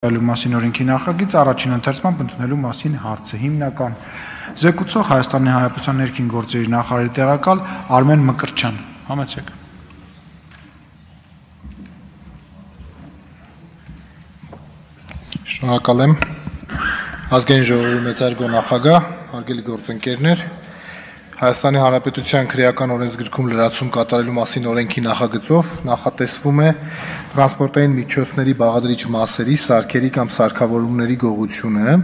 Մասին օրենքի նախագիծ առաջին ընթերցման ընդունելու մասին հարցը հիմնական զեկուցող Հայաստանի Հանրապետության ներքին գործերի նախարարի տեղակալ Արմեն Մկրտչյան համեցեք Շնորհակալ եմ ազգային ժողովի մեծարգո նախագահ հարգելի գործընկերներ Հայաստանի Հանրապետության քրեական օրենսգրքում լրացում կատարելու մասին օրենքի նախագծով նախատեսվում է տրանսպորտային միջոցների բաղադրիչ մասերի, սարքերի կամ սարքավորումների գողությունը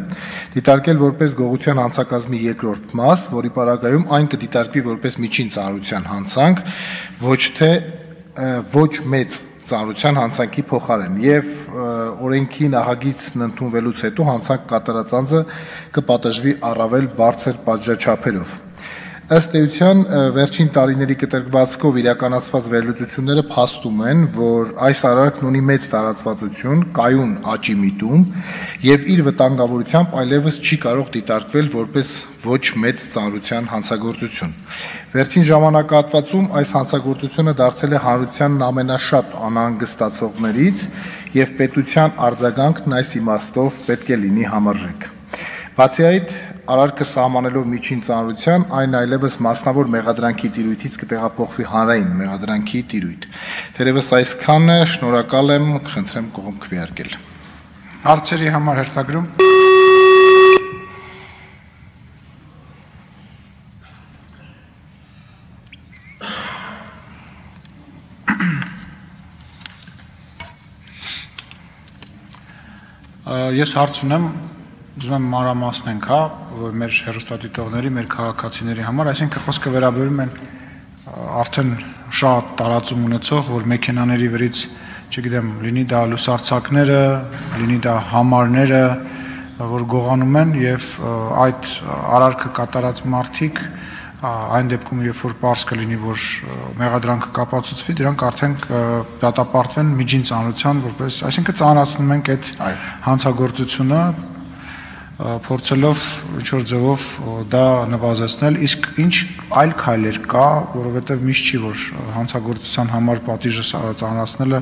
դիտարկել որպես գողության հանցակազմի երկրորդ մաս, որի պարագայում այն կդիտարկվի որպես միջին ծանրության հանցանք, ոչ մեծ ծանրության հանցանքի փոխարեն եւ օրենքի նախագիծն ընդունվելուց հետո հանցանք կատարած անձը կպատժվի առավել բարձր պատժաչափերով Ըստ էության վերջին տարիների կտրվածքով իրականացված վերլուծությունները փաստում են, որ այս արարքն ունի մեծ տարածվածություն, կայուն աճի միտում եւ իր վտանգավորությամբ այլևս չի կարող դիտարկվել որպես ոչ մեծ ծանրության հանցագործություն։ Վերջին ժամանակահատվածում այս հանցագործությունը դարձել է հանրությանն ամենաշատ անհանգստացողներից եւ պետության արձագանքն այս իմաստով պետք է լինի համարժեք։ Բացի այդ Արարքը սահմանելով միջին ծանրության, այն այլևս մասնավոր մեղադրանքի տիրույթից կտեղափոխվի հանրային մեղադրանքի տիրույթ։ Թերևս այսքանը, շնորհակալ եմ, խնդրեմ կողմ քվեարկել։ Հարցերի համար հերթագրում Ես հարց ունեմ Ուզում եմ մանրամասնենք, որ մեր հեռուստադիտողների, մեր քաղաքացիների համար, այսինքն խոսքը վերաբերում են արդեն շատ տարածում ունեցող, որ մեքենաների վրից, չգիտեմ, լինի դա լուսարձակները, լինի դա համարները, որ գողանում են եւ այդ արարքը կատարած մարդիկ այն դեպքում, երբ որ պարզ կլինի, որ մեղադրանքը կապացուցվի, դրանք արդեն դատապարտվեն միջին ծանրության, որպես, այսինքն ծանրացնում ենք այդ հանցագործությունը փորձելով ինչ-որ ձևով դա նվազեցնել, իսկ ինչ այլ քայլեր կա, որովհետև միշտ չի, որ հանցագործության համար պատիժը ծանրացնելը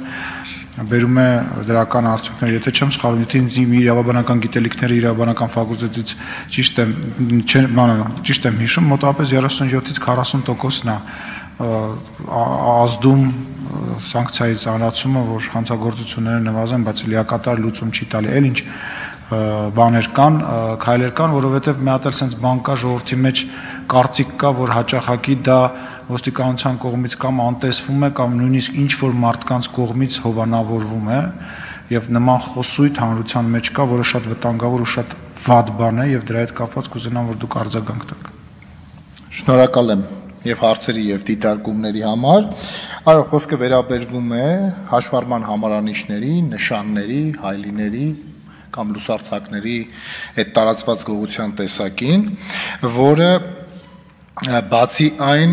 բերում է դրական արդյունքներ, եթե չեմ սխալվում, եթե ինձ իմ իրավաբանական գիտելիքները իրավաբանական ֆակուլտետից ճիշտ եմ հիշում, մոտավորապես 37-ից 40%-ն է ազդում սանկցիայի ծանրացումը, որ հանցագործությունները նվազեն, բայց լիակատար լուծում չի տալի, էլ ինչ բաներ կան, քայլեր կան, որովհետև մի հատ էլ sense բան կա ժողովրդի մեջ կարծիք կա, որ հաճախակի դա ոստիկանության կողմից կամ անտեսվում է կամ նույնիսկ ինչ որ մարդկանց կողմից հովանավորվում է եւ նման խոսույթ հանրության մեջ կա, որը շատ վտանգավոր ու շատ վատ բան է եւ դրա հետ կապված կուզենամ որ դուք արձագանք տաք։ Շնորհակալ եմ եւ հարցերի եւ դիտարկումների համար։ Այո, խոսքը վերաբերվում է հաշվառման համարանիշների, նշանների, հայլիների կամ լուսարձակների այդ տարածված գողության տեսակին, որը բացի այն,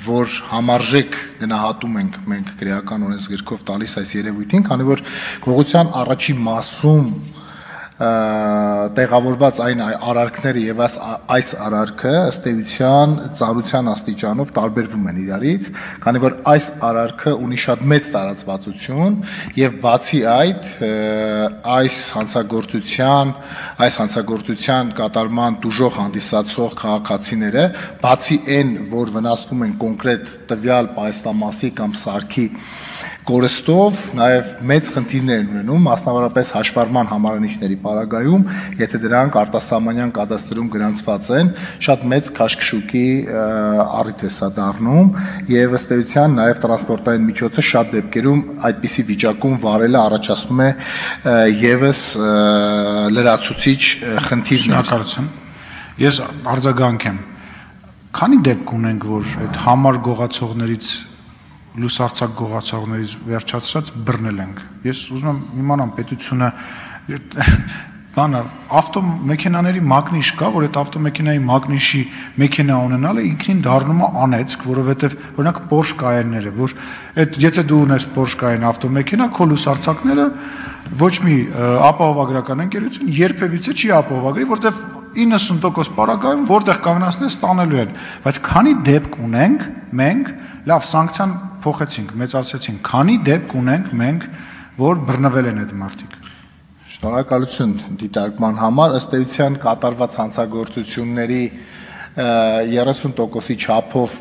որ համարժեք գնահատում ենք մենք քրեական օրենսգրքով տալիս այս երևույթին, քանի որ գողության առաջին մասում տեղավորված այն արարքները եւ այս արարքը ըստ էության ծանրության աստիճանով տարբերվում են իրարից, քանի որ այս արարքը ունի շատ մեծ տարածվածություն եւ բացի այդ այս հանցագործության կատարման դուժող հանդիսացող քաղաքացիները, բացի այն, որ վնասվում են կոնկրետ տվյալ պայստամասի կամ սարքի կորստով նաև մեծ խնդիրներ են ունենում, մասնավորապես հաշվառման համարանիշների պարագայում, եթե դրանք արտասահմանյան կադաստրում գրանցված են, շատ մեծ քաշքշուկի առիթ է սա դառնում եւ ըստ էության նաև տրանսպորտային միջոցը շատ դեպքերում այդպիսի վիճակում վարելը առաջացնում է եւս լրացուցիչ խնդիրներ։ Ես արձագանք եմ։ Քանի դեպք ունենք, որ այդ համար գողացողներից լուսարձակ գողացողներից վերջացրած բռնել ենք։ Ես ուզում եմ իմանամ պետությունը բանը ավտոմեքենաների մագնիշ կա, որ այդ ավտոմեքենայի մագնիշի մեքենա ունենալը ինքնին դառնում է անեծք, որովհետև օրինակ Porsche Cayenne-ները, որ այդ եթե դու ունես Porsche Cayenne ավտոմեքենա, քո լուսարձակները ոչ մի ապահովագրական ընկերություն երբևիցե չի ապահովագրի, որովհետև 90% պարագայում որտեղ կանգնացնես ստանելու են, բայց քանի դեպք ունենք մենք, լավ սանկցիան փոխեցինք, մեծացրեցինք, քանի դեպք ունենք մենք, որ բռնվել են այդ մարդիկ։ Շնորհակալություն դիտարկման համար, ըստ էության կատարված հանցագործությունների 30%-ի չափով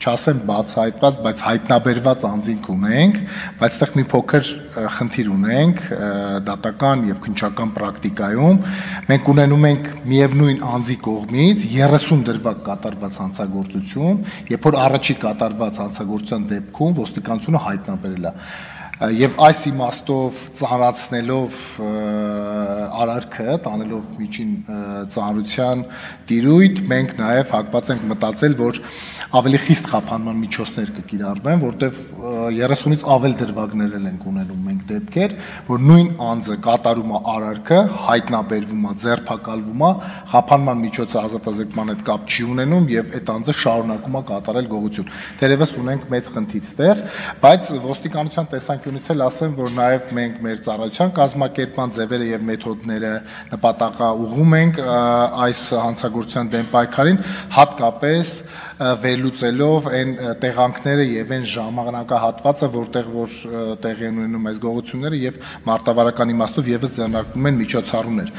չասեմ բացահայտված, բայց հայտնաբերված անձինք ունենք, բայց այդտեղ մի փոքր խնդիր ունենք դատական եւ քննչական պրակտիկայում։ Մենք ունենում ենք միևնույն անձի կողմից 30 դրվագ կատարված հանցագործություն, երբ որ առաջի կատարված հանցագործության դեպքում ոստիկանությունը հայտնաբերել է։ Եվ այս իմաստով ծանրացնելով արարքը, տանելով միջին ծանրության տիրույթ, մենք նաև հակված ենք մտածել, որ ավելի խիստ խափանման միջոցներ կկիրառվեն, որտեղ 30-ից ավել դրվագներ ենք ունենում մենք դեպքեր, որ նույն անձը կատարում է արարքը, հայտնաբերվում է, ձերբակալվում է, խափանման միջոցը ազատազրկման հետ կապ չի ունենում եւ այդ անձը շարունակում է կատարել գողություն։ Թերևս ունենք մեծ խնդիր ստեղ, բայց ոստիկանության տեսանկյունից էլ ասեմ, որ նաև մենք մեր ծառայության կազմակերպման ձևերը եւ մեթոդները նպատակաուղղում ենք այս հանցագործության դեմ պայքարին, հատկապես վերլուծելով այն տեղանքները եւ այն ժամանակահատվածը, որտեղ որ տեղի են ունենում այս գողությունները եւ մարտավարական իմաստով եւս ձեռնարկվում են միջոցառումներ։